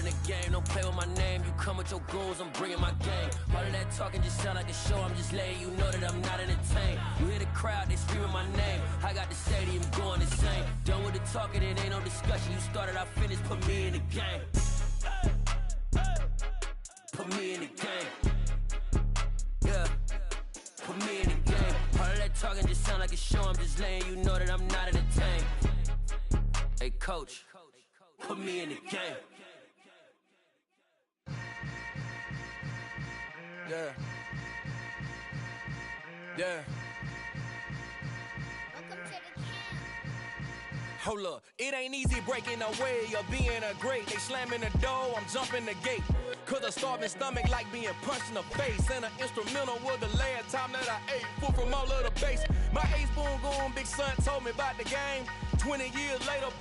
the game, don't play with my name. You come with your goons, I'm bringing my gang. All of that talking just sound like a show, I'm just letting you know that I'm not entertained. You hear the crowd, they screaming my name. I got the stadium going insane. Done with the talking, it ain't no discussion. You started, I finished, put me in the game. Put me in the game. Yeah, put me in the game. All of that talking just sound like a show, I'm just letting you know that I'm not entertained. Hey coach, put me in the game. Yeah. Yeah. Hold up, it ain't easy breaking away or being a great. They slamming the door, I'm jumping the gate. Cause a starving stomach like being punched in the face. And an instrumental was the last time that I ate. Food from all of the base. My ace boom goon, big son told me about the game. 20 years later,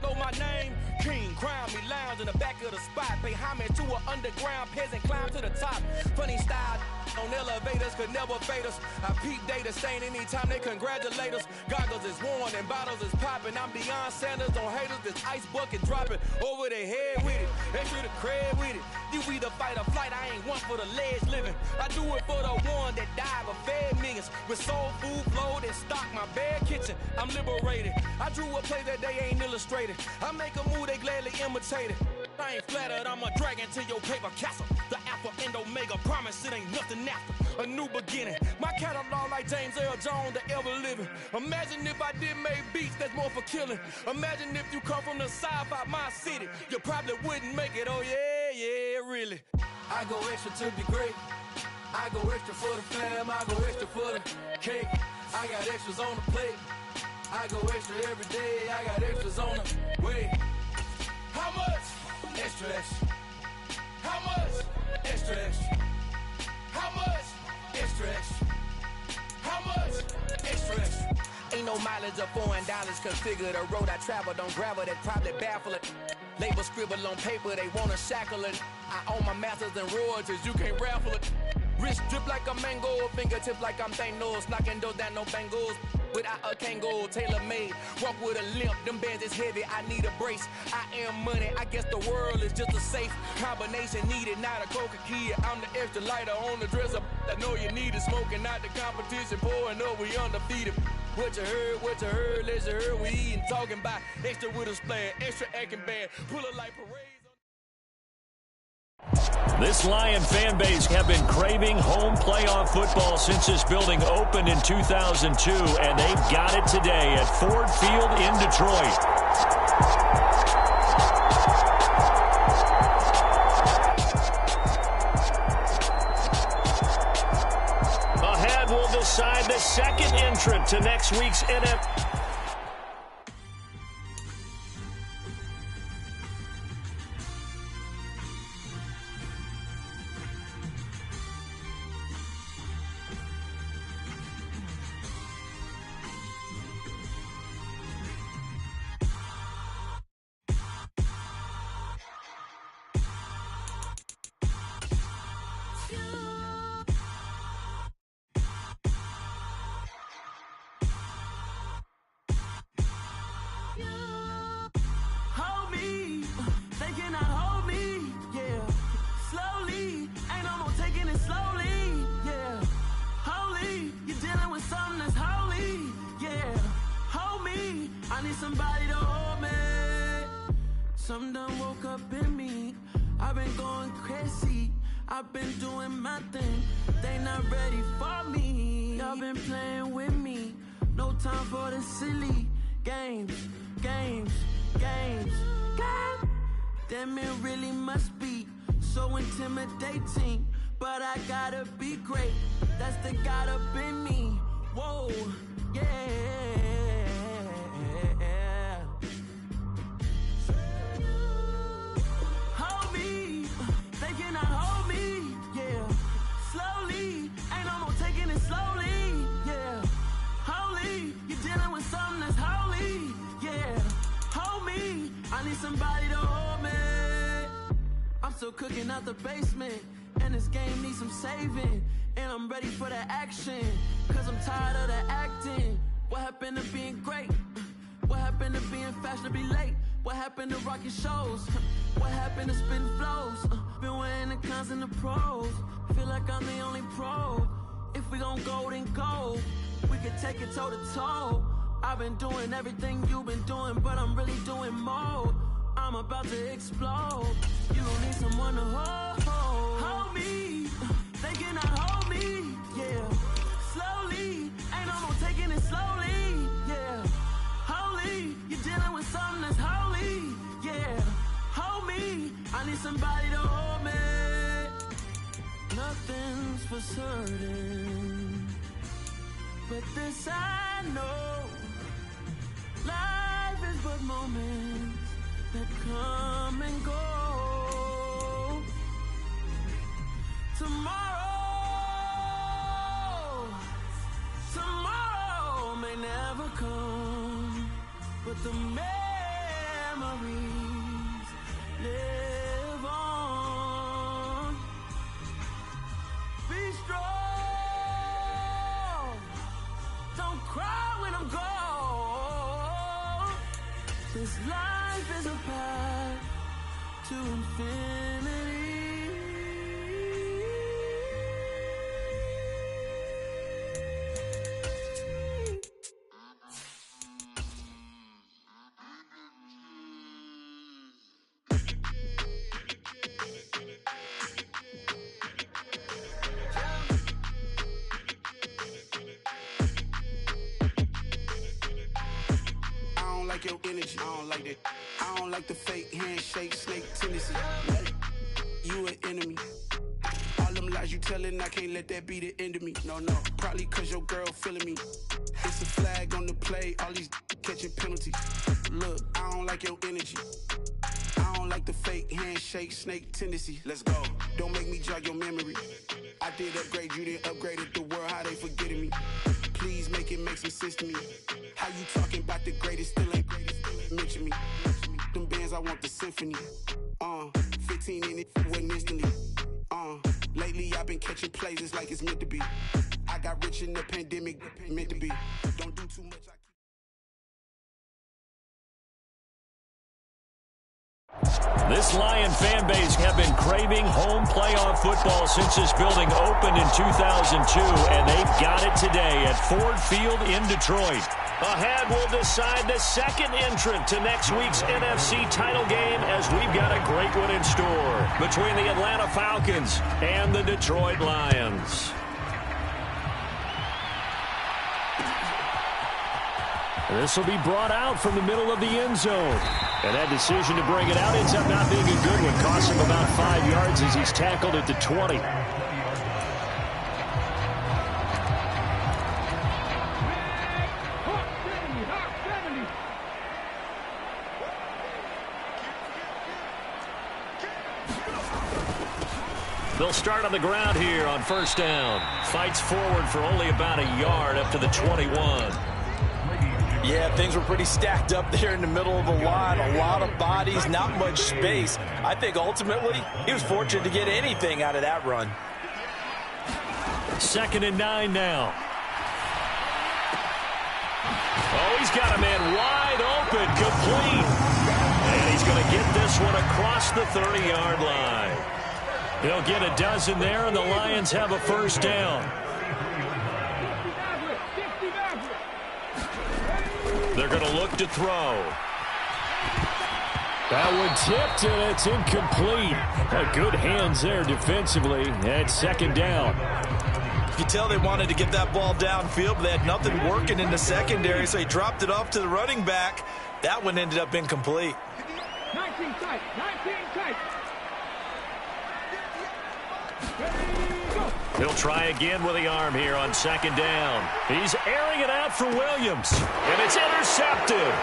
know my name. King, crown me, lounge in the back of the spot. Pay homage to an underground peasant, climb to the top. Funny style on elevators could never fade us. I peep data stain anytime they congratulate us. Goggles is worn and bottles is popping. I'm Deion Sanders on haters, this ice bucket dropping over their head with it. Extra the cred with it. You either fight or flight, I ain't one for the ledge living. I do it for the one that died but fed millions. With soul food flowed and stocked my bad kitchen. I'm liberated. I drew a play that they ain't illustrated. I make a move, they gladly imitate it. I ain't flattered, I'm a dragon to your paper castle. The alpha and omega, promise it ain't nothing after. A new beginning. My catalog like James Earl Jones, the ever living. Imagine if I did make beats, that's more for killing. Imagine if you come from the south out my city. You probably wouldn't make it, oh yeah, really. I go extra to be great. I go extra for the fam, I go extra for the cake. I got extras on the plate. I go extra every day, I got extras on the way. How much? Extra, extra. How much? Extra, extra. How much? Extra, extra. How much? Extra, extra. Ain't no mileage of $4 configure the road I travel. Don't gravel, that probably baffle it. Label scribble on paper, they wanna shackle it. I own my masters and royalties, you can't raffle it. Wrist drip like a mango, fingertip like I'm Thanos. Knocking doors down, no bangles. Without a Kango, tailor-made. Walk with a limp, them bands is heavy, I need a brace. I am money, I guess the world is just a safe combination needed, not a coca key. I'm the extra lighter on the dresser. I know you need it, smoking out the competition, pouring up, we undefeated. What you heard, let's hear we eating, talking about extra with a splash, extra acting bad, pull it like parades. This Lion fan base have been craving home playoff football since this building opened in 2002, and they've got it today at Ford Field in Detroit. Ahead will decide the second entrant to next week's NFL. Somebody to hold me. Something done woke up in me. I've been going crazy. I've been doing my thing. They not ready for me. Y'all been playing with me. No time for the silly games. Damn, it really must be so intimidating. But I gotta be great. That's the God up in me. Whoa, yeah. Somebody to hold me. I'm still cooking out the basement, and this game needs some saving. And I'm ready for the action, cause I'm tired of the acting. What happened to being great? What happened to being fashionably late? What happened to rocking shows? What happened to spitting flows? Been weighing the cons and the pros. Feel like I'm the only pro. If we gon' go, then go. We could take it toe to toe. I've been doing everything you've been doing, but I'm really doing more. I'm about to explode. You gon' need someone to hold me. They cannot hold me, yeah. Slowly, ain't no more taking it slowly, yeah. Holy, you're dealing with something that's holy, yeah. Hold me, I need somebody to hold me. Nothing's for certain, but this I know. Life is but moments that come and go. Tomorrow may never come, but the memories live on. Be strong, don't cry when I'm gone. This life is a path to infinity. Your energy, I don't like that. I don't like the fake handshake, snake tendency. You an enemy. All them lies you telling, I can't let that be the end of me. No, probably cause your girl feeling me. It's a flag on the play, all these catching penalties. Look, I don't like your energy. I don't like the fake handshake, snake tendency. Let's go. Don't make me jog your memory. I did upgrade, you didn't upgrade it. The world, how they forgetting me. Please make it make some sense to me. How you talking about the greatest, still ain't greatest, mention me. Them bands, I want the symphony. 15 in it, wasn't instantly. Lately I've been catching plays, it's like it's meant to be. I got rich in the pandemic, meant to be. Don't do too much. This Lion fan base have been craving home playoff football since this building opened in 2002, and they've got it today at Ford Field in Detroit. Ahead, we'll decide the second entrant to next week's NFC title game, as we've got a great one in store between the Atlanta Falcons and the Detroit Lions. This will be brought out from the middle of the end zone. And that decision to bring it out ends up not being a good one. Costs him about 5 yards as he's tackled at the 20. They'll start on the ground here on first down. Fights forward for only about a yard up to the 21. Yeah, things were pretty stacked up there in the middle of the line. A lot of bodies, not much space. I think ultimately he was fortunate to get anything out of that run. 2nd and 9 now. Oh, he's got a man wide open, complete. And he's going to get this one across the 30-yard line. He'll get a dozen there, and the Lions have a first down. They're going to look to throw. That one tipped, and it's incomplete. Good hands there defensively. And 2nd down. You can tell they wanted to get that ball downfield, but they had nothing working in the secondary, so he dropped it off to the running back. That one ended up incomplete. 19 tight, 19 tight. He'll try again with the arm here on 2nd down. He's airing it out for Williams, and it's intercepted.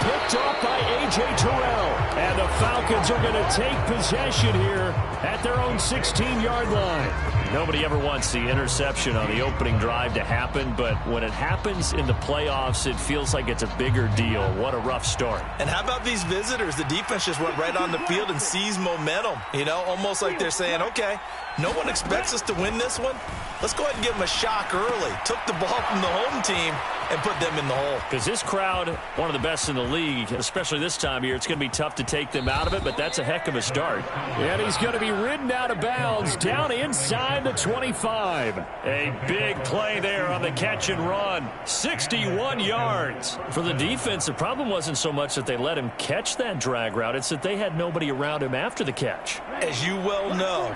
Picked off by A.J. Terrell. And the Falcons are going to take possession here at their own 16-yard line. Nobody ever wants the interception on the opening drive to happen, but when it happens in the playoffs, it feels like it's a bigger deal. What a rough start. And how about these visitors? The defense just went right on the field and seized momentum. You know, almost like they're saying, okay, no one expects us to win this one. Let's go ahead and give them a shock early. Took the ball from the home team and put them in the hole. Because this crowd, one of the best in the league, especially this time of year, it's going to be tough to take them out of it, but that's a heck of a start. And he's going to be ridden out of bounds down inside the 25. A big play there on the catch and run. 61 yards. For the defense, the problem wasn't so much that they let him catch that drag route. It's that they had nobody around him after the catch. As you well know,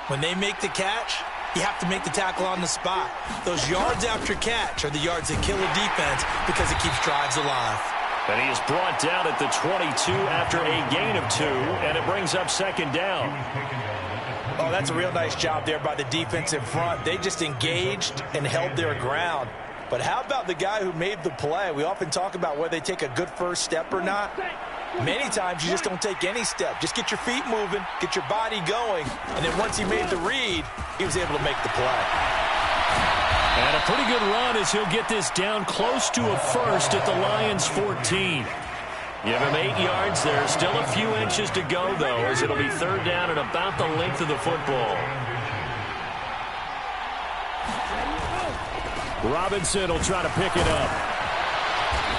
when they make the catch, you have to make the tackle on the spot. Those yards after catch are the yards that kill a defense because it keeps drives alive. And he is brought down at the 22 after a gain of 2, and it brings up second down. Oh, that's a real nice job there by the defense in front. They just engaged and held their ground. But how about the guy who made the play? We often talk about whether they take a good first step or not. Many times you just don't take any step. Just get your feet moving, get your body going, and then once he made the read, he was able to make the play. And a pretty good run as he'll get this down close to a first at the Lions' 14. Give him 8 yards there. Still a few inches to go, though, as it'll be third down and about the length of the football. Robinson will try to pick it up.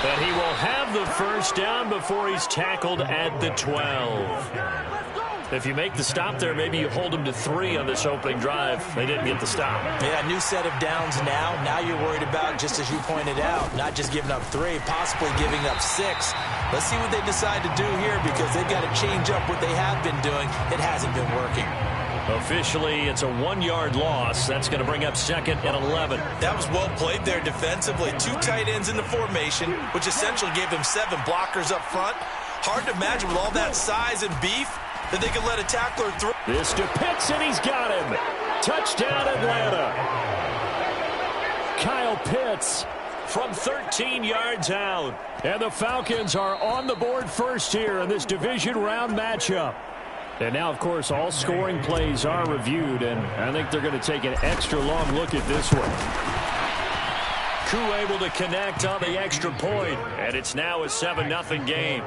And he will have the first down before he's tackled at the 12. If you make the stop there, maybe you hold him to 3 on this opening drive. They didn't get the stop. Yeah, new set of downs now. Now you're worried about, just as you pointed out, not just giving up 3, possibly giving up 6. Let's see what they decide to do here because they've got to change up what they have been doing. It hasn't been working. Officially, it's a 1-yard loss. That's going to bring up second and 11. That was well played there defensively. 2 tight ends in the formation, which essentially gave them 7 blockers up front. Hard to imagine with all that size and beef that they could let a tackler through. This to Pitts, and he's got him. Touchdown, Atlanta. Kyle Pitts from 13 yards out. And the Falcons are on the board first here in this division round matchup. And now, of course, all scoring plays are reviewed, and I think they're going to take an extra long look at this one. Koo able to connect on the extra point, and it's now a 7-0 game.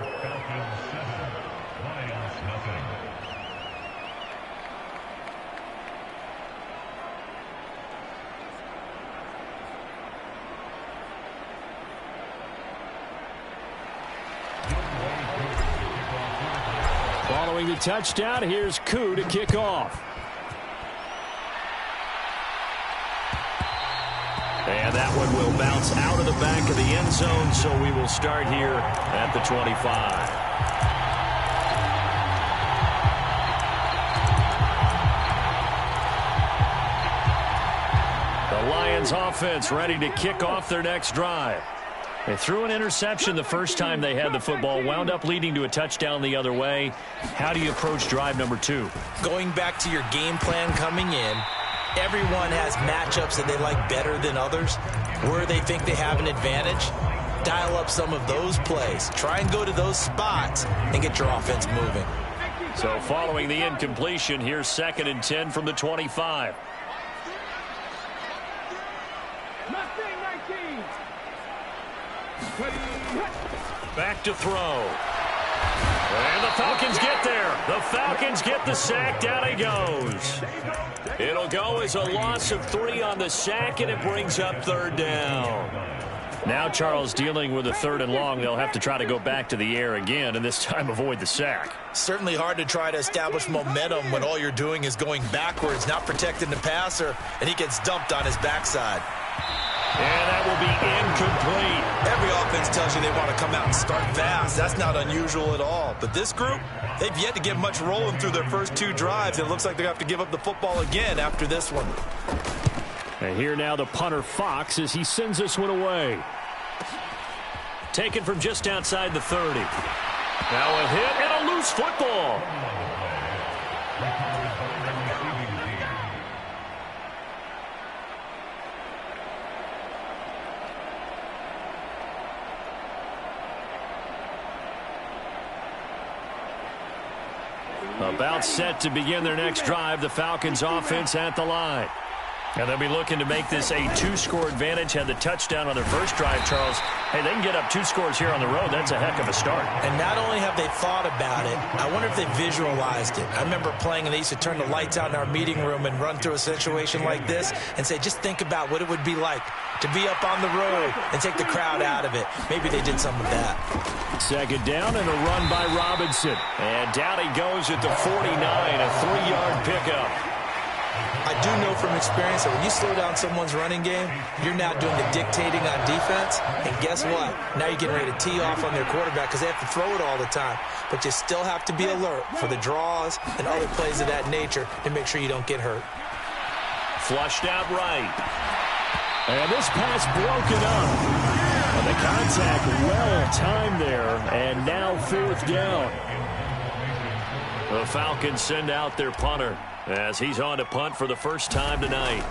Following the touchdown, here's Koo to kick off. And that one will bounce out of the back of the end zone, so we will start here at the 25. The Lions offense ready to kick off their next drive. They threw an interception the first time they had the football, wound up leading to a touchdown the other way. How do you approach drive number 2? Going back to your game plan coming in, everyone has matchups that they like better than others. Where they think they have an advantage, dial up some of those plays. Try and go to those spots and get your offense moving. So following the incompletion, here's 2nd and 10 from the 25. Back to throw. And the Falcons get there. The Falcons get the sack. Down he goes. It'll go as a loss of 3 on the sack, and it brings up third down. Now Charles dealing with a 3rd and long. They'll have to try to go back to the air again, and this time avoid the sack. Certainly hard to try to establish momentum when all you're doing is going backwards, not protecting the passer, and he gets dumped on his backside. And that will be incomplete. Every offense tells you they want to come out and start fast. That's not unusual at all. But this group, they've yet to get much rolling through their first 2 drives. It looks like they have to give up the football again after this one. And here now the punter Fox as he sends this one away. Taken from just outside the 30. Now a hit and a loose football. About set to begin their next drive, the Falcons offense at the line. And they'll be looking to make this a 2-score advantage. Had the touchdown on their first drive, Charles. Hey, they can get up 2 scores here on the road. That's a heck of a start. And not only have they thought about it, I wonder if they visualized it. I remember playing, and they used to turn the lights out in our meeting room and run through a situation like this and say, just think about what it would be like to be up on the road and take the crowd out of it. Maybe they did some of that. Second down and a run by Robinson. And down he goes at the 49, a 3-yard pickup. I do know from experience that when you slow down someone's running game, you're now doing the dictating on defense. And guess what? Now you're getting ready to tee off on their quarterback because they have to throw it all the time. But you still have to be alert for the draws and other plays of that nature to make sure you don't get hurt. Flushed out right. And this pass broken up. And the contact well timed there. And now 4th down. The Falcons send out their punter as he's on to punt for the first time tonight.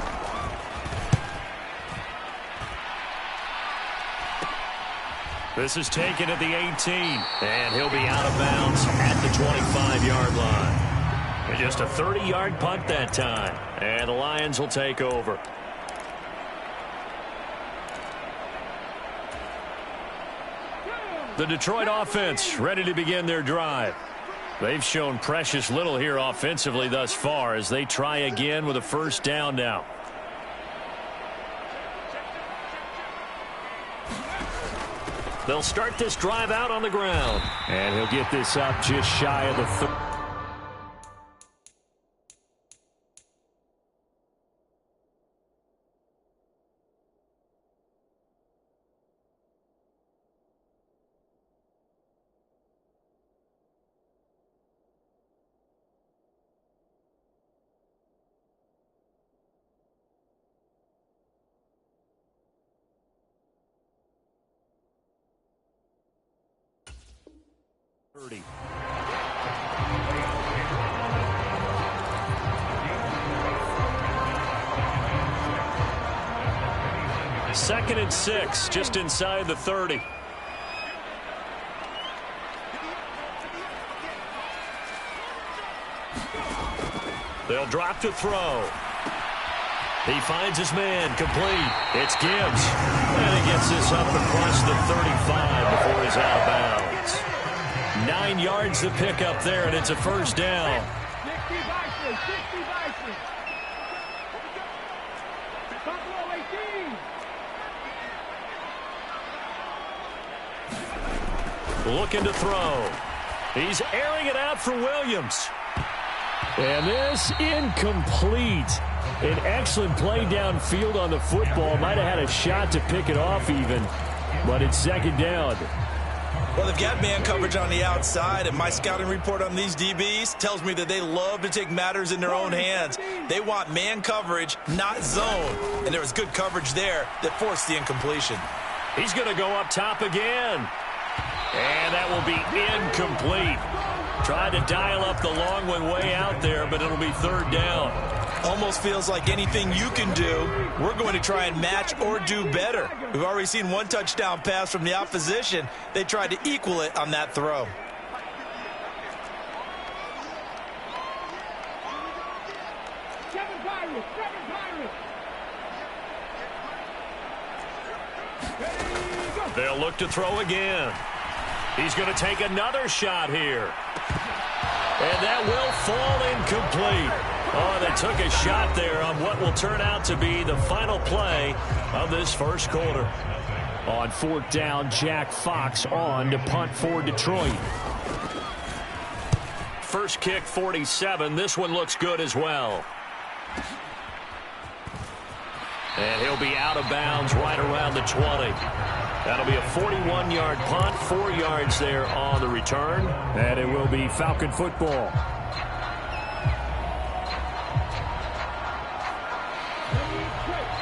This is taken at the 18, and he'll be out of bounds at the 25-yard line. Just a 30-yard punt that time, and the Lions will take over. The Detroit offense ready to begin their drive. They've shown precious little here offensively thus far as they try again with a first down now. They'll start this drive out on the ground. And he'll get this up just shy of the 30. Second and 6, just inside the 30. They'll drop to throw. He finds his man, complete. It's Gibbs. And he gets this up across the 35 before he's out of bounds. 9 yards to pick up there, and it's a first down. 60 Vikings. Buffalo 18. Looking to throw. He's airing it out for Williams. And this incomplete. An excellent play downfield on the football. Might have had a shot to pick it off even. But it's second down. Well, they've got man coverage on the outside, and my scouting report on these DBs tells me that they love to take matters in their own hands. They want man coverage, not zone. And there was good coverage there that forced the incompletion. He's going to go up top again. And that will be incomplete. Tried to dial up the long one way out there, but it'll be third down. Almost feels like anything you can do, we're going to try and match or do better. We've already seen one touchdown pass from the opposition. They tried to equal it on that throw. They'll look to throw again. He's going to take another shot here. And that will fall incomplete. Oh, they took a shot there on what will turn out to be the final play of this first quarter. On fourth down, Jack Fox on to punt for Detroit. First kick, 47. This one looks good as well. And he'll be out of bounds right around the 20. That'll be a 41-yard punt, 4 yards there on the return. And it will be Falcon football.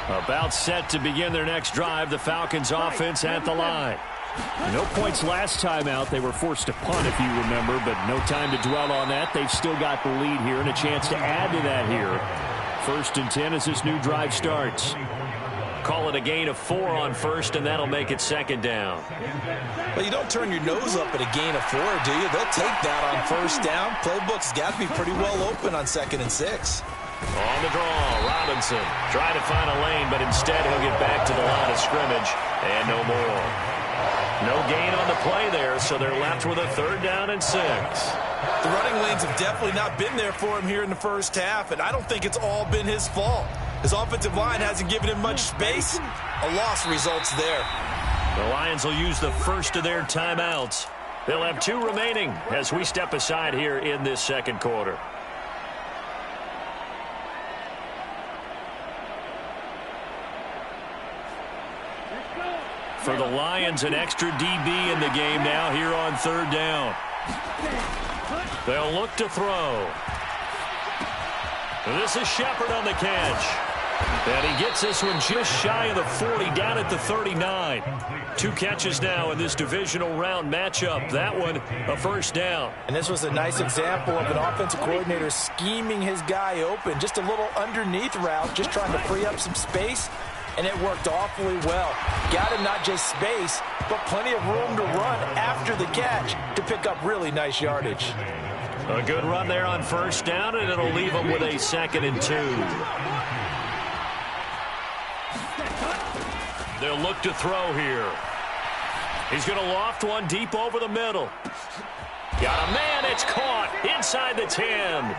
About set to begin their next drive, the Falcons offense at the line. No points last time out. They were forced to punt, if you remember, but no time to dwell on that. They've still got the lead here and a chance to add to that here. First and 10 as this new drive starts. Call it a gain of 4 on first, and that'll make it second down. Well, you don't turn your nose up at a gain of 4, do you? They'll take that on first down. Playbook's got to be pretty well open on 2nd and 6. On the draw, Robinson trying to find a lane, but instead he'll get back to the line of scrimmage, and no more. No gain on the play there, so they're left with a 3rd down and 6. The running lanes have definitely not been there for him here in the first half, and I don't think it's all been his fault. His offensive line hasn't given him much space. A loss results there. The Lions will use the first of their timeouts. They'll have 2 remaining as we step aside here in this second quarter. For the Lions, an extra DB in the game now here on 3rd down. They'll look to throw. This is Shepard on the catch. And he gets this one just shy of the 40, down at the 39. 2 catches now in this divisional round matchup. That one, a 1st down. And this was a nice example of an offensive coordinator scheming his guy open. Just a little underneath route, just trying to free up some space. And it worked awfully well. Got him not just space, but plenty of room to run after the catch to pick up really nice yardage. A good run there on 1st down, and it'll leave them with a 2nd and 2. They'll look to throw here. He's going to loft one deep over the middle. Got a man, it's caught inside the 10.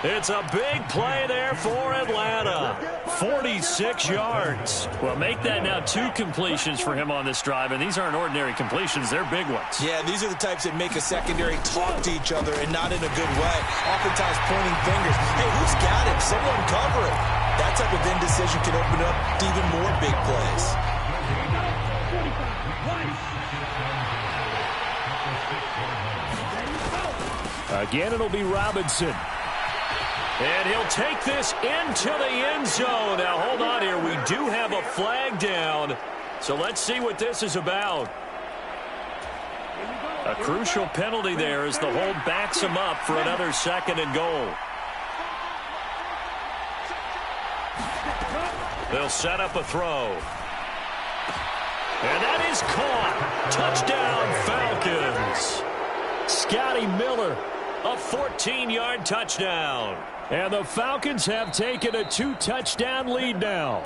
It's a big play there for Atlanta. 46 yards. Well, make that now 2 completions for him on this drive, and these aren't ordinary completions. They're big ones. Yeah, these are the types that make a secondary talk to each other, and not in a good way. Oftentimes pointing fingers. Hey, who's got it? Someone cover it. That type of indecision can open up to even more big plays. Again, it'll be Robinson. And he'll take this into the end zone. Now, hold on here. We do have a flag down. So let's see what this is about. A crucial penalty there as the hold backs him up for another 2nd and goal. They'll set up a throw. And that is caught. Touchdown, Falcons. Scotty Miller, a 14-yard touchdown. And the Falcons have taken a 2-touchdown lead now.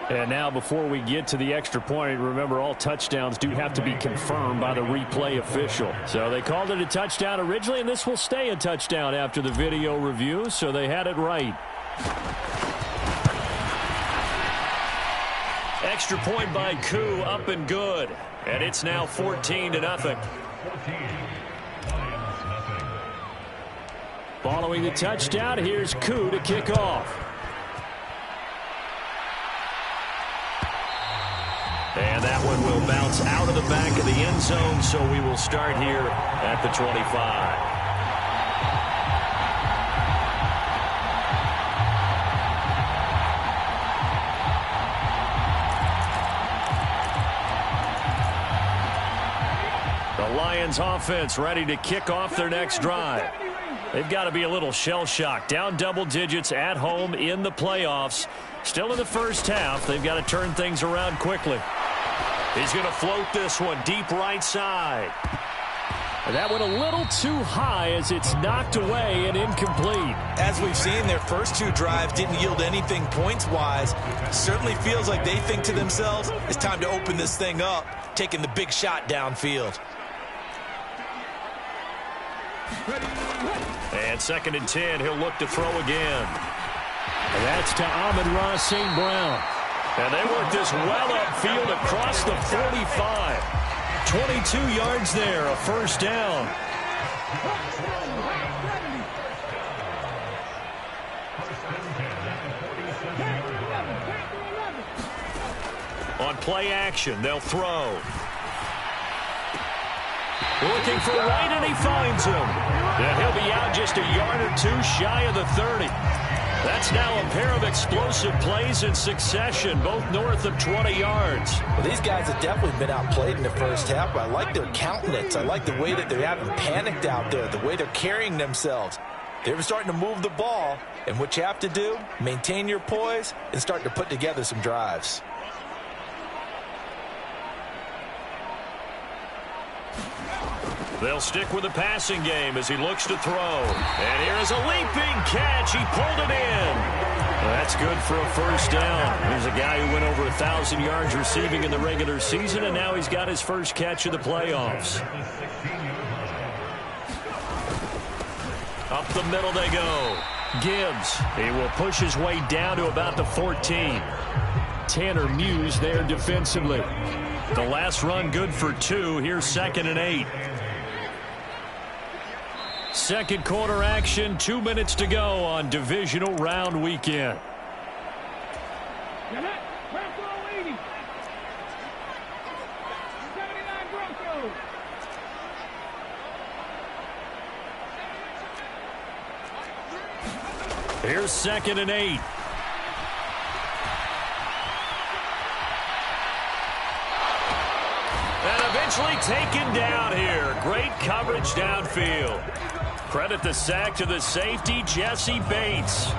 And now before we get to the extra point, remember all touchdowns do have to be confirmed by the replay official. So they called it a touchdown originally, and this will stay a touchdown after the video review, so they had it right. Extra point by Koo, up and good. And it's now 14-0. Following the touchdown, here's Koo to kick off. And that one will bounce out of the back of the end zone, so we will start here at the 25. The Lions offense ready to kick off their next drive. They've got to be a little shell-shocked. Down double digits at home in the playoffs. Still in the first half. They've got to turn things around quickly. He's going to float this one deep right side. And that went a little too high as it's knocked away and incomplete. As we've seen, their first 2 drives didn't yield anything points-wise. Certainly feels like they think to themselves, it's time to open this thing up, taking the big shot downfield. And 2nd and 10, he'll look to throw again. And that's to Amon-Ra St. Brown. And they work this well upfield across the 45. 22 yards there, a 1st down. On play action, they'll throw. Looking for right, and he finds him. And he'll be out just a yard or 2 shy of the 30. That's now a pair of explosive plays in succession, both north of 20 yards. Well, these guys have definitely been outplayed in the first half, but I like their countenance. I like the way that they haven't panicked out there, the way they're carrying themselves. They're starting to move the ball, and what you have to do, maintain your poise and start to put together some drives. They'll stick with the passing game as he looks to throw. And here is a leaping catch. He pulled it in. That's good for a first down. There's a guy who went over 1,000 yards receiving in the regular season, and now he's got his first catch of the playoffs. Up the middle they go. Gibbs, he will push his way down to about the 14. Tanner Muse there defensively. The last run good for 2. Here's 2nd and 8. Second quarter action, 2 minutes to go on divisional round weekend. Here's 2nd and 8. And eventually taken down here. Great coverage downfield. Credit the sack to the safety, Jesse Bates.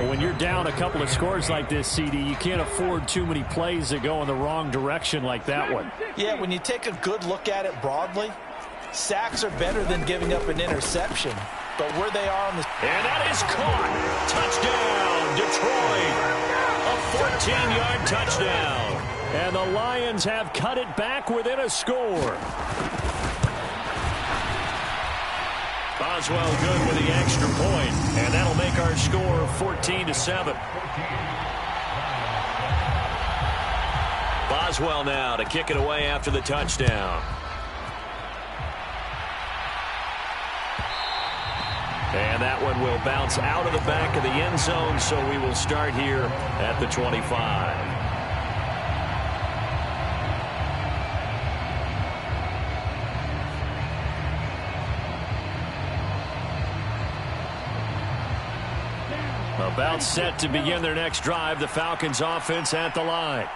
When you're down a couple of scores like this, CD, you can't afford too many plays that go in the wrong direction like that one. Yeah, when you take a good look at it broadly, sacks are better than giving up an interception. But where they are on the... And that is caught. Touchdown, Detroit. A 14-yard touchdown. And the Lions have cut it back within a score. Boswell good with the extra point, and that'll make our score 14-7. Boswell now to kick it away after the touchdown. And that one will bounce out of the back of the end zone, so we will start here at the 25. About set to begin their next drive, the Falcons offense at the line.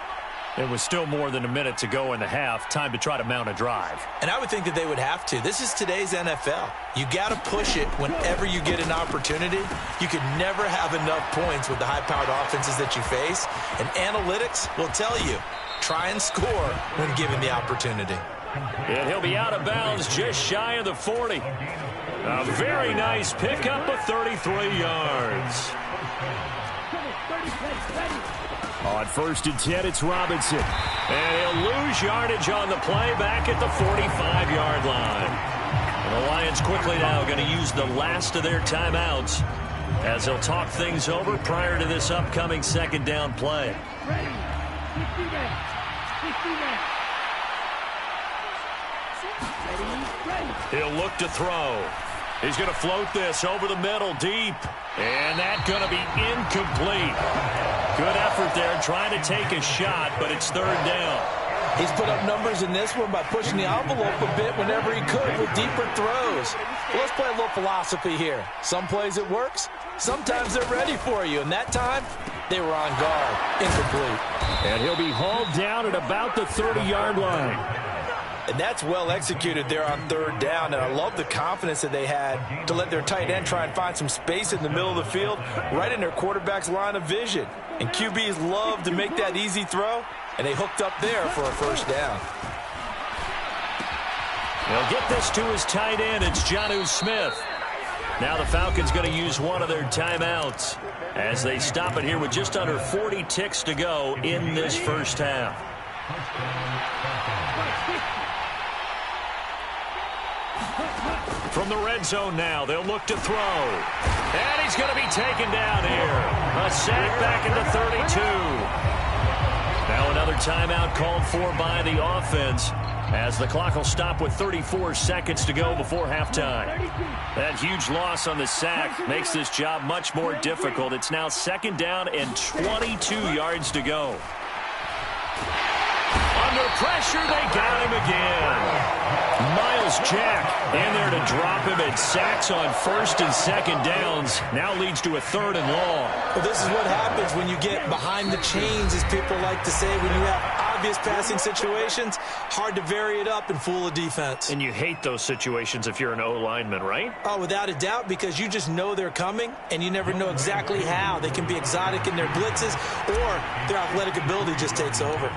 It was still more than a minute to go in the half. Time to try to mount a drive. And I would think that they would have to. This is today's NFL. You got to push it whenever you get an opportunity. You could never have enough points with the high-powered offenses that you face. And analytics will tell you, try and score when given the opportunity. And he'll be out of bounds just shy of the 40. A very nice pickup of 33 yards. On 1st and 10, it's Robinson. And he'll lose yardage on the play back at the 45-yard line. And the Lions quickly now going to use the last of their timeouts as they'll talk things over prior to this upcoming 2nd down play. He'll look to throw. He's going to float this over the middle deep. And that's going to be incomplete. Good effort there trying to take a shot, but it's 3rd down. He's put up numbers in this one by pushing the envelope a bit whenever he could with deeper throws. Well, let's play a little philosophy here. Some plays it works. Sometimes they're ready for you. And that time, they were on guard. Incomplete. And he'll be hauled down at about the 30-yard line. And that's well executed there on 3rd down. And I love the confidence that they had to let their tight end try and find some space in the middle of the field, right in their quarterback's line of vision. And QBs love to make that easy throw, and they hooked up there for a 1st down. They'll get this to his tight end. It's Jonnu Smith. Now the Falcons going to use one of their timeouts as they stop it here with just under 40 ticks to go in this 1st half. From the red zone now, they'll look to throw. And he's going to be taken down here. A sack back at the 32. Now another timeout called for by the offense as the clock will stop with 34 seconds to go before halftime. That huge loss on the sack makes this job much more difficult. It's now 2nd down and 22 yards to go. Under pressure, they got him again. Miles Jack in there to drop him at sacks on 1st and 2nd downs. Now leads to a 3rd and long. Well, this is what happens when you get behind the chains, as people like to say. When you have obvious passing situations, hard to vary it up and fool a defense. And you hate those situations if you're an O-lineman, right? Oh, without a doubt, because you just know they're coming, and you never know exactly how. They can be exotic in their blitzes, or their athletic ability just takes over.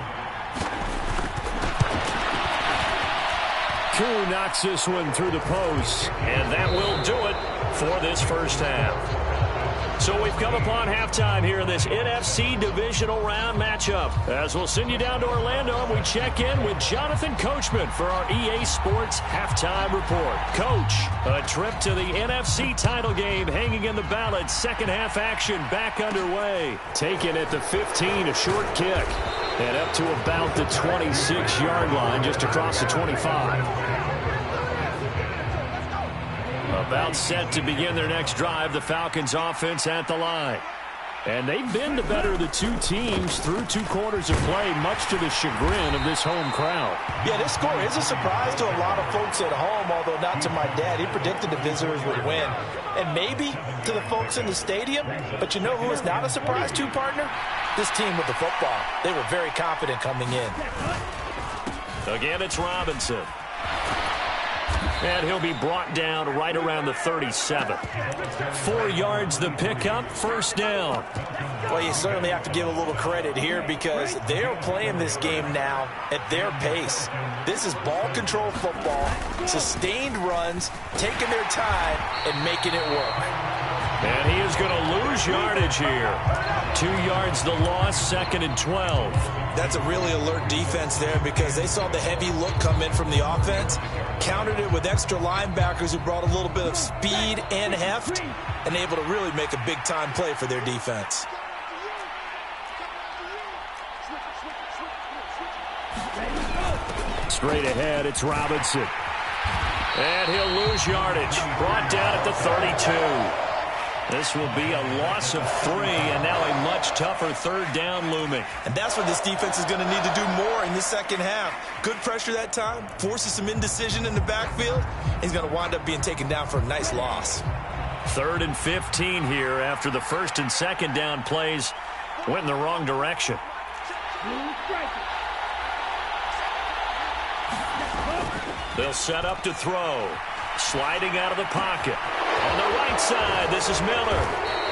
Koo knocks this one through the post, and that will do it for this first half. So we've come upon halftime here in this NFC divisional round matchup. As we'll send you down to Orlando, and we check in with Jonathan Coachman for our EA Sports Halftime Report. Coach, a trip to the NFC title game hanging in the balance. Second half action back underway. Taken at the 15, a short kick. And up to about the 26-yard line, just across the 25. About set to begin their next drive, the Falcons offense at the line. And they've been the better of the two teams through 2 quarters of play, much to the chagrin of this home crowd. Yeah, this score is a surprise to a lot of folks at home, although not to my dad. He predicted the visitors would win. And maybe to the folks in the stadium. But you know who is not a surprise to, partner? This team with the football. They were very confident coming in. Again, it's Robinson. And he'll be brought down right around the 37. 4 yards the pickup, first down. Well, you certainly have to give a little credit here because they're playing this game now at their pace. This is ball control football, sustained runs, taking their time and making it work. And he is going to lose yardage here. 2 yards the loss, 2nd and 12. That's a really alert defense there because they saw the heavy look come in from the offense, countered it with extra linebackers who brought a little bit of speed and heft, and able to really make a big-time play for their defense. Straight ahead, it's Robinson. And he'll lose yardage. Brought down at the 32. This will be a loss of 3, and now a much tougher third down looming. And that's what this defense is going to need to do more in the second half. Good pressure that time, forces some indecision in the backfield. He's going to wind up being taken down for a nice loss. 3rd and 15 here after the 1st and 2nd down plays went in the wrong direction. They'll set up to throw. Sliding out of the pocket. On the right side, this is Miller.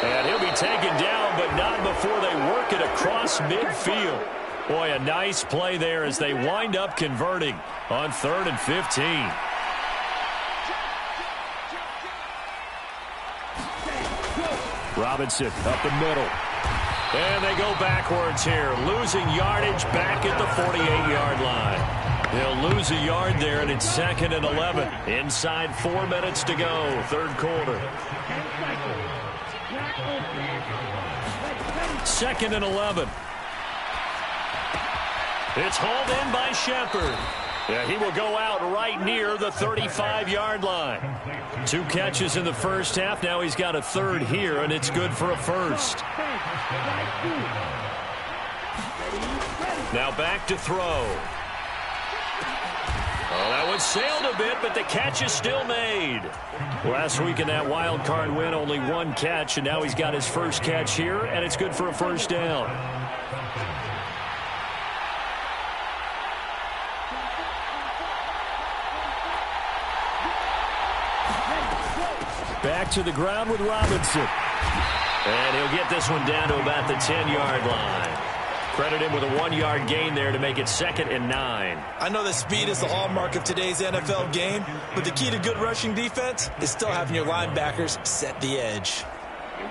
And he'll be taken down, but not before they work it across midfield. Boy, a nice play there as they wind up converting on 3rd and 15. Robinson up the middle. And they go backwards here, losing yardage back at the 48-yard line. They'll lose a yard there, and it's 2nd and 11. Inside 4 minutes to go, 3rd quarter. 2nd and 11. It's hauled in by Shepard. Yeah, he will go out right near the 35-yard line. 2 catches in the first half. Now he's got a 3rd here, and it's good for a 1st. Now back to throw. Oh, that one sailed a bit, but the catch is still made. Last week in that wild card win, only 1 catch, and now he's got his 1st catch here, and it's good for a 1st down. Back to the ground with Robinson. And he'll get this one down to about the 10-yard line. Credit him with a 1-yard gain there to make it 2nd and 9. I know that speed is the hallmark of today's NFL game, but the key to good rushing defense is still having your linebackers set the edge.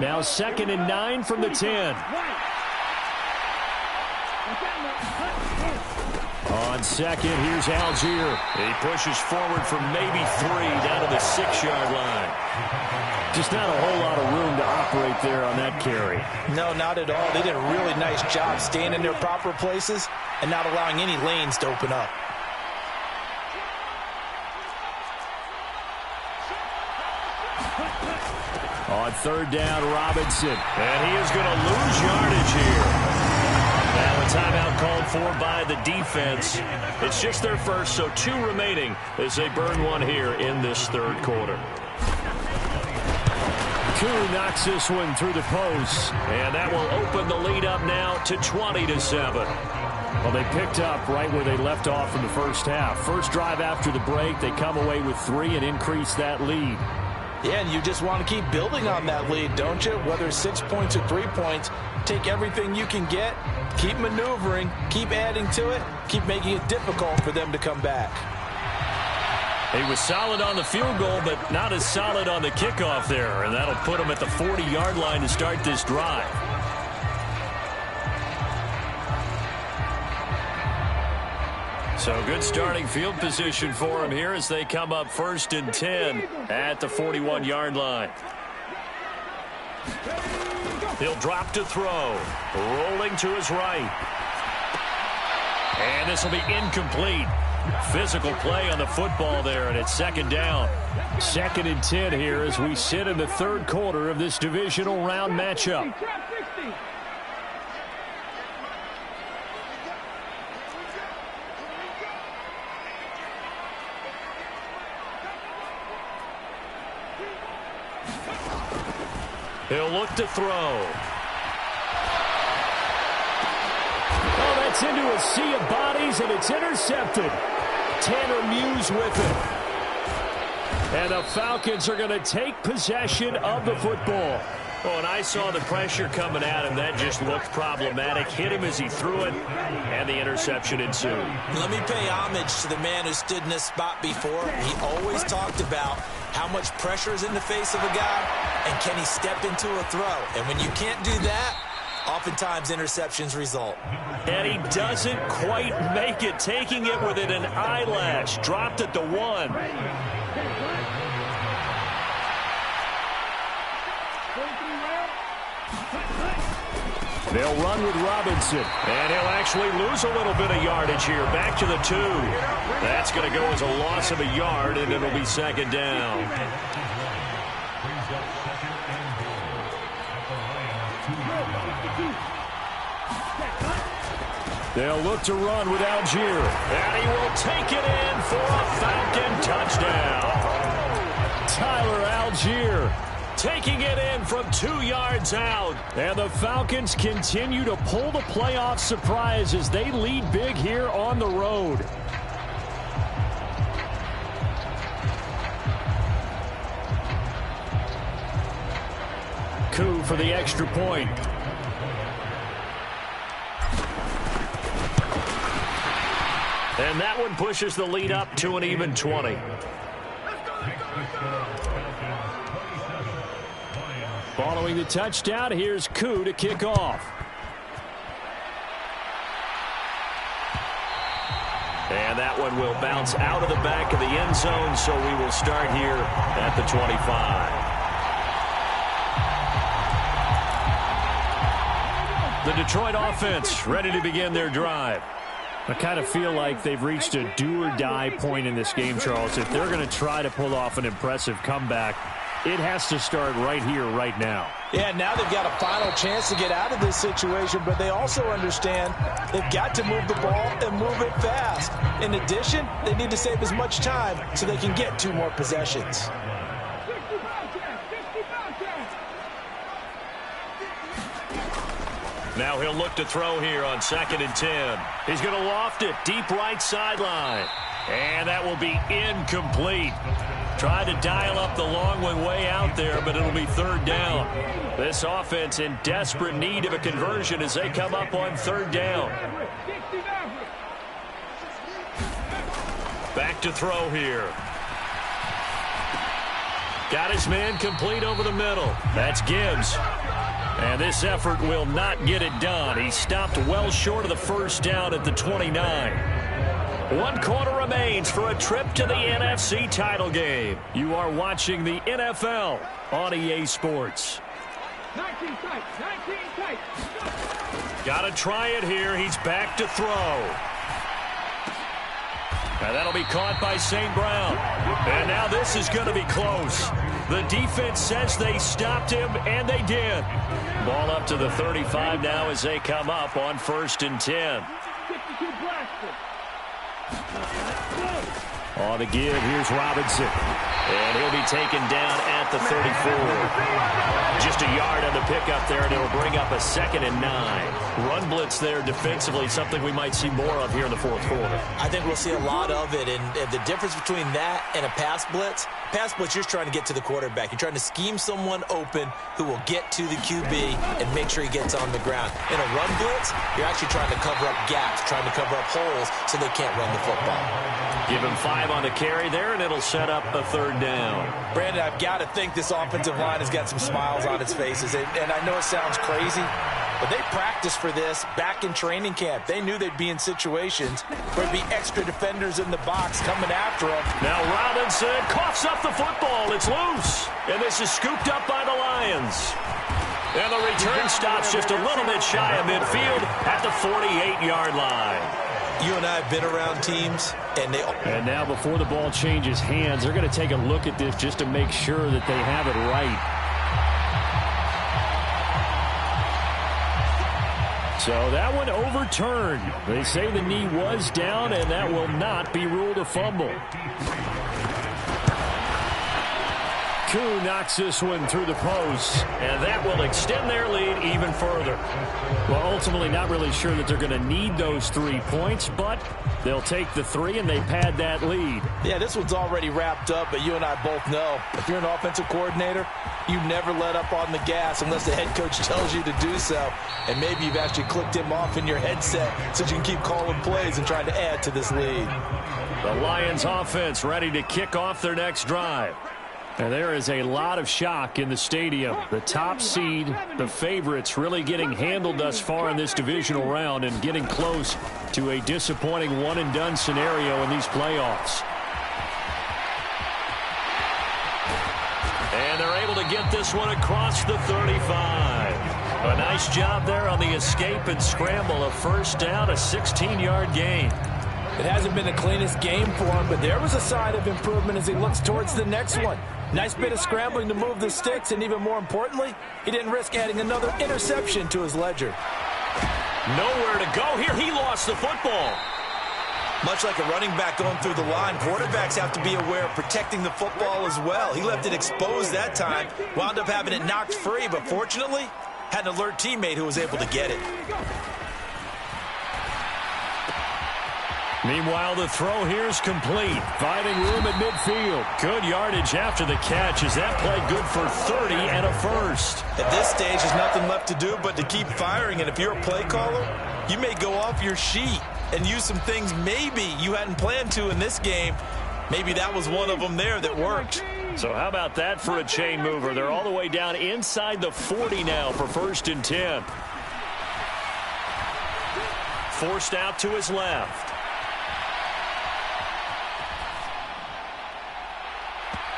Now 2nd and 9 from the 10. On 2nd, here's Algier. He pushes forward from maybe 3 down to the 6-yard line. Just not a whole lot of room to operate there on that carry. No, not at all. They did a really nice job staying in their proper places and not allowing any lanes to open up. On 3rd down, Robinson. And he is going to lose yardage here. Now a timeout called for by the defense. It's just their first, so 2 remaining as they burn 1 here in this 3rd quarter. Koo knocks this one through the post, and that will open the lead up now to 20-7. Well, they picked up right where they left off in the first half. First drive after the break, they come away with 3 and increase that lead. Yeah, and you just want to keep building on that lead, don't you? Whether 6 points or 3 points, take everything you can get, keep maneuvering, keep adding to it, keep making it difficult for them to come back. He was solid on the field goal, but not as solid on the kickoff there, and that'll put him at the 40-yard line to start this drive. So good starting field position for him here as they come up 1st and 10 at the 41-yard line. He'll drop to throw. Rolling to his right. And this will be incomplete. Physical play on the football there, and it's 2nd down. 2nd and 10 here as we sit in the 3rd quarter of this divisional round matchup. He'll look to throw. Oh, that's into a sea of bodies, and it's intercepted. Tanner Muse with it. And the Falcons are going to take possession of the football. Oh, and I saw the pressure coming at him. That just looked problematic. Hit him as he threw it, and the interception ensued. Let me pay homage to the man who stood in this spot before. He always talked about how much pressure is in the face of a guy, and can he step into a throw. And when you can't do that, oftentimes interceptions result. And he doesn't quite make it, taking it within an eyelash. Dropped it to 1. They'll run with Robinson, and he'll actually lose a little bit of yardage here. Back to the 2. That's going to go as a loss of a yard, and it'll be 2nd down. They'll look to run with Algier, and he will take it in for a Falcon touchdown. Tyler Algier taking it in from 2 yards out. And the Falcons continue to pull the playoff surprise as they lead big here on the road. Coup for the extra point. And that one pushes the lead up to an even 20. Following the touchdown, here's Koo to kick off. And that one will bounce out of the back of the end zone, so we will start here at the 25. The Detroit offense ready to begin their drive. I kind of feel like they've reached a do-or-die point in this game, Charles. If they're going to try to pull off an impressive comeback, it has to start right here, right now. Yeah, now they've got a final chance to get out of this situation, but they also understand they've got to move the ball and move it fast. In addition, they need to save as much time so they can get 2 more possessions. Now he'll look to throw here on 2nd and 10. He's going to loft it deep right sideline. And that will be incomplete. Tried to dial up the long one way out there, but it'll be 3rd down. This offense in desperate need of a conversion as they come up on 3rd down. Back to throw here. Got his man complete over the middle. That's Gibbs. And this effort will not get it done. He stopped well short of the 1st down at the 29. 1 quarter remains for a trip to the NFC title game. You are watching the NFL on EA Sports. 19 tight, 19 tight. Got to try it here. He's back to throw. And that'll be caught by St. Brown. And now this is going to be close. The defense says they stopped him, and they did. Ball up to the 35 now as they come up on 1st and 10. On the give, here's Robinson. And he'll be taken down at the 34. Just a yard on the pickup there, and it'll bring up a 2nd and 9. Run blitz there defensively, something we might see more of here in the fourth quarter. I think we'll see a lot of it, and the difference between that and a pass blitz, you're just trying to get to the quarterback. You're trying to scheme someone open who will get to the QB and make sure he gets on the ground. In a run blitz, you're actually trying to cover up gaps, trying to cover up holes so they can't run the football. Give him 5 on the carry there, and it'll set up a 3rd down. Brandon, I've got to think this offensive line has got some smiles on its faces, and I know it sounds crazy, but they practiced for this back in training camp. They knew they'd be in situations where there'd be extra defenders in the box coming after them. Now Robinson coughs up the football. It's loose, and this is scooped up by the Lions. And the return stops just a little bit shy of midfield at the 48-yard line. You and I have been around teams, and now before the ball changes hands, they're going to take a look at this just to make sure that they have it right. So that one overturned. They say the knee was down, and that will not be ruled a fumble. Koo knocks this one through the post, and that will extend their lead even further. Well, ultimately not really sure that they're going to need those 3 points, but they'll take the 3 and they pad that lead. Yeah, this one's already wrapped up, but you and I both know if you're an offensive coordinator, you never let up on the gas unless the head coach tells you to do so. And maybe you've actually clicked him off in your headset so you can keep calling plays and trying to add to this lead. The Lions offense ready to kick off their next drive. And there is a lot of shock in the stadium. The top seed, the favorites, really getting handled thus far in this divisional round and getting close to a disappointing one-and-done scenario in these playoffs. And they're able to get this one across the 35. A nice job there on the escape and scramble. A 1st down, a 16-yard gain. It hasn't been the cleanest game for him, but there was a sign of improvement as he looks towards the next one. Nice bit of scrambling to move the sticks, and even more importantly, he didn't risk adding another interception to his ledger. Nowhere to go here. He lost the football. Much like a running back going through the line, quarterbacks have to be aware of protecting the football as well. He left it exposed that time, wound up having it knocked free, but fortunately, had an alert teammate who was able to get it. Meanwhile, the throw here is complete. Finding room at midfield. Good yardage after the catch. Is that play good for 30 and a 1st? At this stage, there's nothing left to do but to keep firing. And if you're a play caller, you may go off your sheet and use some things maybe you hadn't planned to in this game. Maybe that was one of them there that worked. So how about that for a chain mover? They're all the way down inside the 40 now for 1st and 10. Forced out to his left.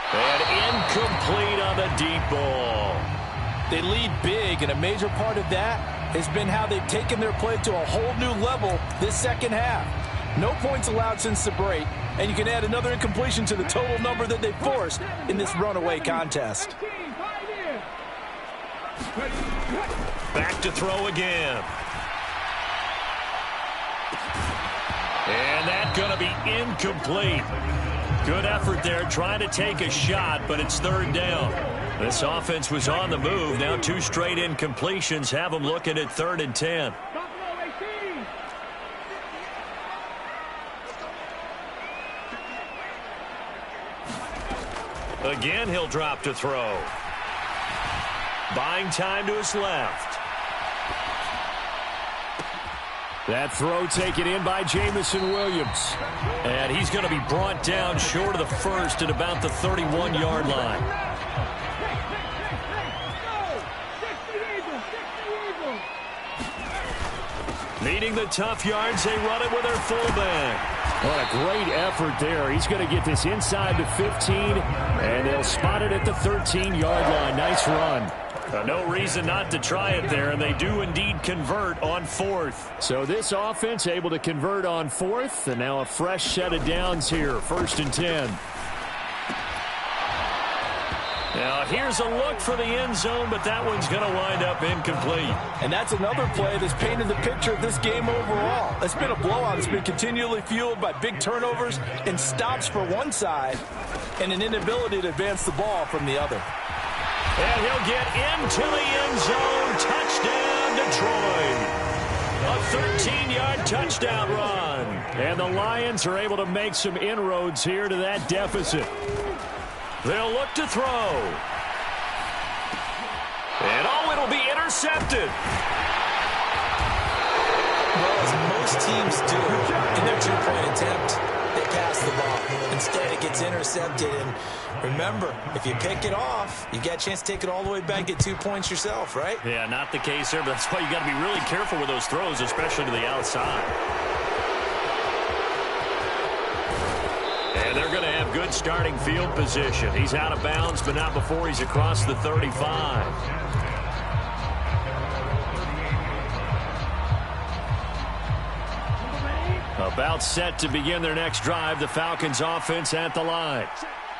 And incomplete on the deep ball. They lead big, and a major part of that has been how they've taken their play to a whole new level this second half. No points allowed since the break, and you can add another incompletion to the total number that they forced in this runaway contest. Back to throw again. And that's going to be incomplete. Good effort there trying to take a shot, but it's 3rd down. This offense was on the move. Now 2 straight incompletions have them looking at 3rd and 10. Again, he'll drop to throw. Buying time to his left. That throw taken in by Jamison Williams. And he's going to be brought down short of the 1st at about the 31-yard line. Needing the tough yards, they run it with their fullback. What a great effort there. He's going to get this inside the 15, and they'll spot it at the 13-yard line. Nice run. No reason not to try it there, and they do indeed convert on 4th. So this offense able to convert on 4th, and now a fresh set of downs here, 1st and 10. Now here's a look for the end zone, but that one's going to wind up incomplete. And that's another play that's painted the picture of this game overall. It's been a blowout. It's been continually fueled by big turnovers and stops for one side. and an inability to advance the ball from the other. And he'll get into the end zone. Touchdown, Detroit. A 13-yard touchdown run. And the Lions are able to make some inroads here to that deficit. They'll look to throw. And it'll be intercepted. Well, as most teams do in their two-point attempt, they pass the ball. Instead, it gets intercepted. And remember, if you pick it off, you got a chance to take it all the way back, get 2 points yourself, right? Yeah, not the case there, but that's why you got to be really careful with those throws, especially to the outside. And they're going to have good starting field position. He's out of bounds, but not before he's across the 35. About set to begin their next drive, the Falcons offense at the line.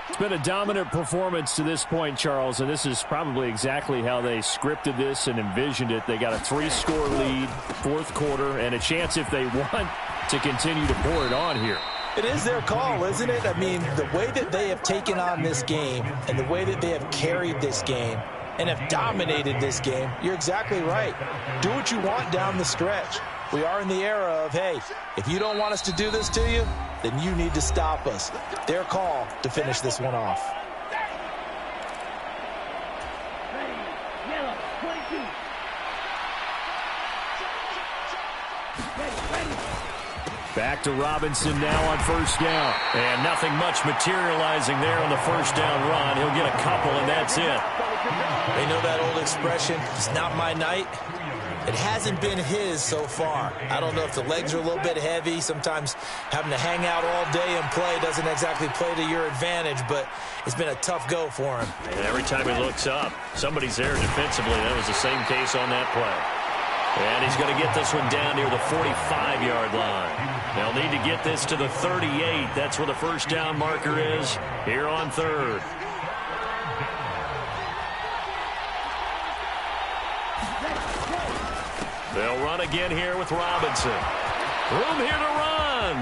It's been a dominant performance to this point, Charles, and this is probably exactly how they scripted this and envisioned it. They got a 3-score lead, fourth quarter, and a chance if they want to continue to pour it on here. It is their call, isn't it? I mean, the way that they have taken on this game and the way that they have carried this game and have dominated this game, you're exactly right. Do what you want down the stretch. We are in the era of, hey, if you don't want us to do this to you, then you need to stop us. Their call to finish this one off. Back to Robinson now on first down. And nothing much materializing there on the first down run. He'll get a couple, and that's it. They know that old expression, it's not my night. It hasn't been his so far. I don't know if the legs are a little bit heavy. Sometimes having to hang out all day and play doesn't exactly play to your advantage, but it's been a tough go for him. And every time he looks up, somebody's there defensively. That was the same case on that play. And he's going to get this one down near the 45-yard line. They'll need to get this to the 38. That's where the first down marker is here on third. They'll run again here with Robinson. Room here to run.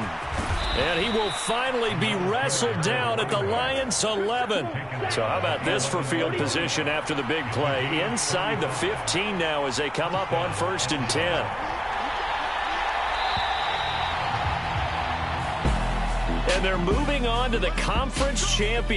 And he will finally be wrestled down at the Lions' 11. So how about this for field position after the big play? Inside the 15 now as they come up on 1st and 10. And they're moving on to the conference championship.